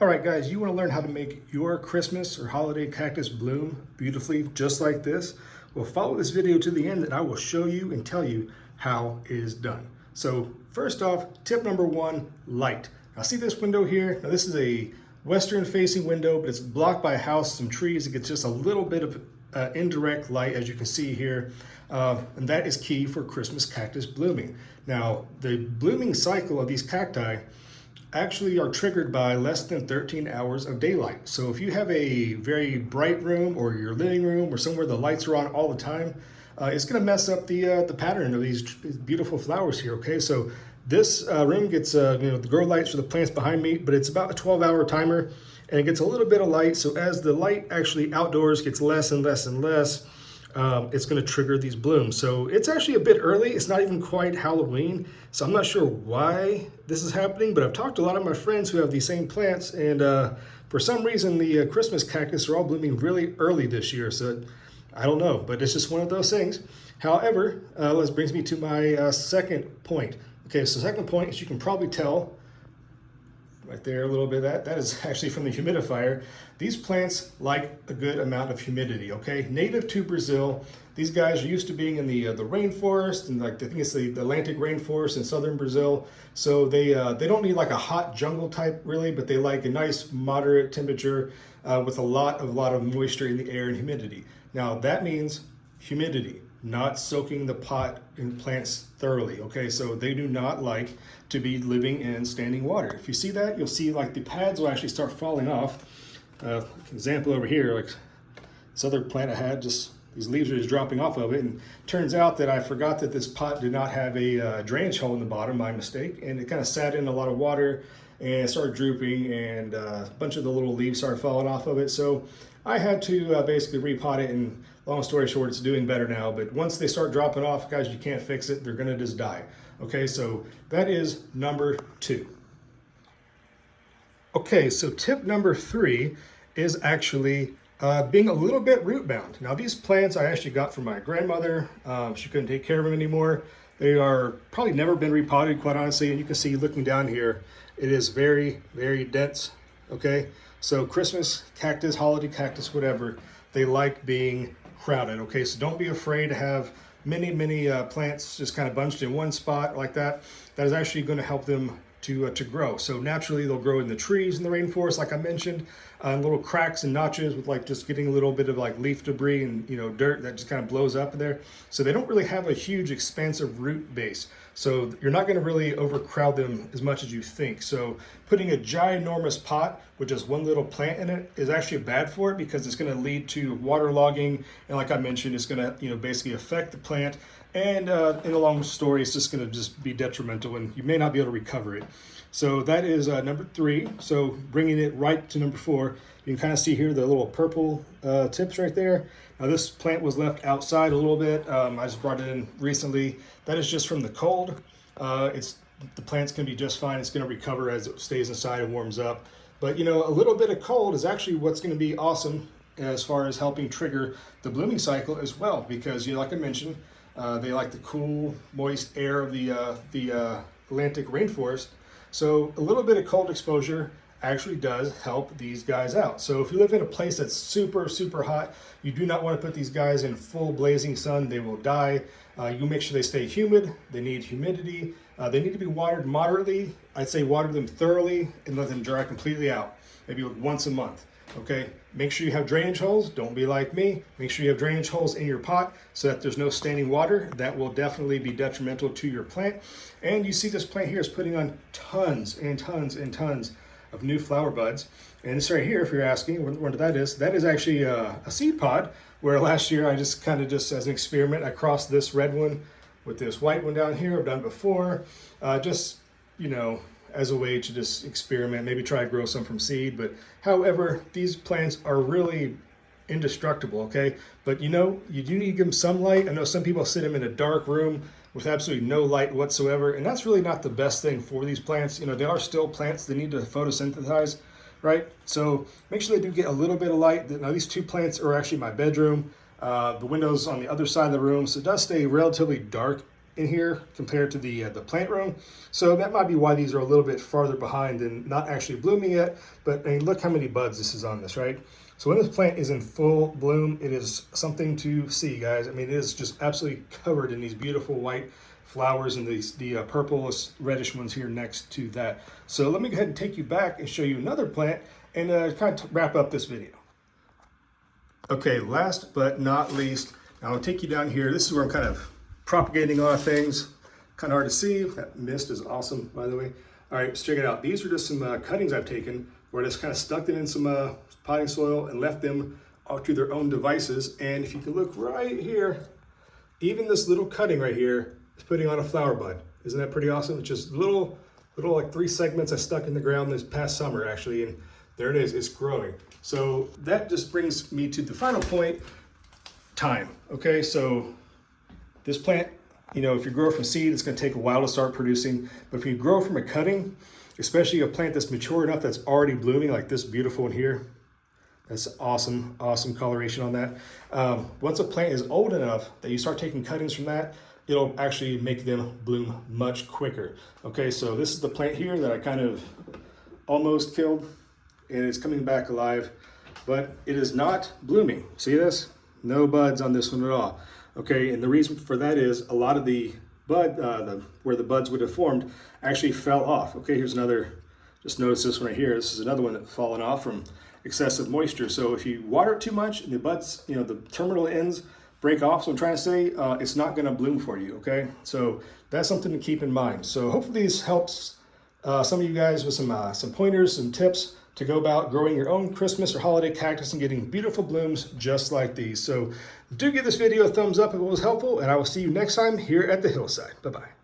All right, guys, you want to learn how to make your Christmas or holiday cactus bloom beautifully just like this? Well, follow this video to the end and I will show you and tell you how it is done. So first off, tip number one, light. Now see this window here? Now this is a western facing window, but it's blocked by a house, some trees. It gets just a little bit of indirect light, as you can see here. And that is key for Christmas cactus blooming. Now, the blooming cycle of these cacti actually are triggered by less than 13 hours of daylight. So if you have a very bright room or your living room or somewhere the lights are on all the time, it's going to mess up the pattern of these beautiful flowers here. Okay, so this room gets the grow lights for the plants behind me, but it's about a 12-hour timer, and it gets a little bit of light. So as the light actually outdoors gets less and less and less, it's going to trigger these blooms. So it's actually a bit early. It's not even quite Halloween. So I'm not sure why this is happening, but I've talked to a lot of my friends who have these same plants, and for some reason the Christmas cactus are all blooming really early this year. So I don't know, but it's just one of those things. However, this brings me to my second point. Okay, so second point, as you can probably tell, right there, a little bit of that is actually from the humidifier. These plants like a good amount of humidity, okay? Native to Brazil, these guys are used to being in the rainforest, and like I think it's the Atlantic rainforest in southern Brazil. So they don't need like a hot jungle type really, but they like a nice moderate temperature with a lot of moisture in the air and humidity. Now that means humidity, not soaking the pot and plants thoroughly, okay? So they do not like to be living in standing water. If you see that, you'll see like the pads will actually start falling off. Example over here, like this other plant I had, just these leaves are just dropping off of it, and turns out that I forgot that this pot did not have a drainage hole in the bottom, my mistake, and it kind of sat in a lot of water and it started drooping, and a bunch of the little leaves started falling off of it. So I had to basically repot it, and long story short, it's doing better now. But once they start dropping off, guys, you can't fix it. They're gonna just die. Okay, so that is number two. Okay, so tip number three is actually being a little bit root bound. Now these plants I actually got from my grandmother. She couldn't take care of them anymore. They are probably never been repotted, quite honestly, and you can see looking down here, it is very, very dense, okay? So Christmas cactus, holiday cactus, whatever, they like being crowded, okay? So don't be afraid to have many plants just kind of bunched in one spot like that. That is actually going to help them to grow. So naturally they'll grow in the trees in the rainforest, like I mentioned, little cracks and notches with like just getting a little bit of like leaf debris and dirt that just kind of blows up in there. So they don't really have a huge expansive root base. So you're not going to really overcrowd them as much as you think. So putting a ginormous pot with just one little plant in it is actually bad for it, because it's going to lead to waterlogging, and like I mentioned, it's going to basically affect the plant. And in a long story, it's just going to just be detrimental, and you may not be able to recover it. So that is number three. So bringing it right to number four, you can kind of see here the little purple tips right there. Now this plant was left outside a little bit. I just brought it in recently. That is just from the cold. The plant's going to be just fine. It's going to recover as it stays inside and warms up. But a little bit of cold is actually what's going to be awesome as far as helping trigger the blooming cycle as well, because like I mentioned, they like the cool, moist air of the Atlantic rainforest. So a little bit of cold exposure actually does help these guys out. So if you live in a place that's super hot, you do not want to put these guys in full blazing sun. They will die. You make sure they stay humid. They need humidity. They need to be watered moderately. I'd say water them thoroughly and let them dry completely out, maybe once a month. Okay, make sure you have drainage holes. Don't be like me. Make sure you have drainage holes in your pot so that there's no standing water. That will definitely be detrimental to your plant. And you see this plant here is putting on tons and tons and tons of new flower buds. And this right here, if you're asking what that is actually a seed pod, where last year I just as an experiment, I crossed this red one with this white one down here. I've done before, as a way to just experiment, maybe try to grow some from seed. But however, these plants are really indestructible, okay? But you do need to give them some light. I know some people sit them in a dark room with absolutely no light whatsoever, and that's really not the best thing for these plants. They are still plants. They need to photosynthesize, right? So make sure they do get a little bit of light. Now these two plants are actually my bedroom. The window's on the other side of the room, so it does stay relatively dark in here compared to the plant room. So that might be why these are a little bit farther behind and not actually blooming yet. But I mean, look how many buds this is on this, right? So when this plant is in full bloom, it is something to see, guys. I mean, it is just absolutely covered in these beautiful white flowers and the purplish reddish ones here next to that. So let me go ahead and take you back and show you another plant and kind of wrap up this video. Okay, last but not least, now I'll take you down here. This is where I'm kind of propagating a lot of things. Kind of hard to see. That mist is awesome, by the way. All right, let's check it out. These are just some cuttings I've taken where I just kind of stuck them in some potting soil and left them off to their own devices. And if you can look right here, even this little cutting right here is putting on a flower bud. Isn't that pretty awesome? It's just little like 3 segments I stuck in the ground this past summer, actually, and there it is, it's growing. So that just brings me to the final point, time. Okay, so this plant, you know, if you grow from seed, it's gonna take a while to start producing, but if you grow from a cutting, especially a plant that's mature enough that's already blooming, like this beautiful one here, that's awesome, awesome coloration on that. Once a plant is old enough that you start taking cuttings from that, it'll actually make them bloom much quicker. Okay, so this is the plant here that I kind of almost killed, and it's coming back alive, but it is not blooming. See this? No buds on this one at all. Okay, and the reason for that is a lot of the bud, where the buds would have formed, actually fell off. Okay, here's another, just notice this one right here. This is another one that's fallen off from excessive moisture. So if you water it too much and the buds, you know, the terminal ends break off, so I'm trying to say, it's not gonna bloom for you, okay? So that's something to keep in mind. So hopefully this helps some of you guys with some pointers and tips to go about growing your own Christmas or holiday cactus and getting beautiful blooms just like these. So do give this video a thumbs up if it was helpful, and I will see you next time here at the hillside. Bye-bye.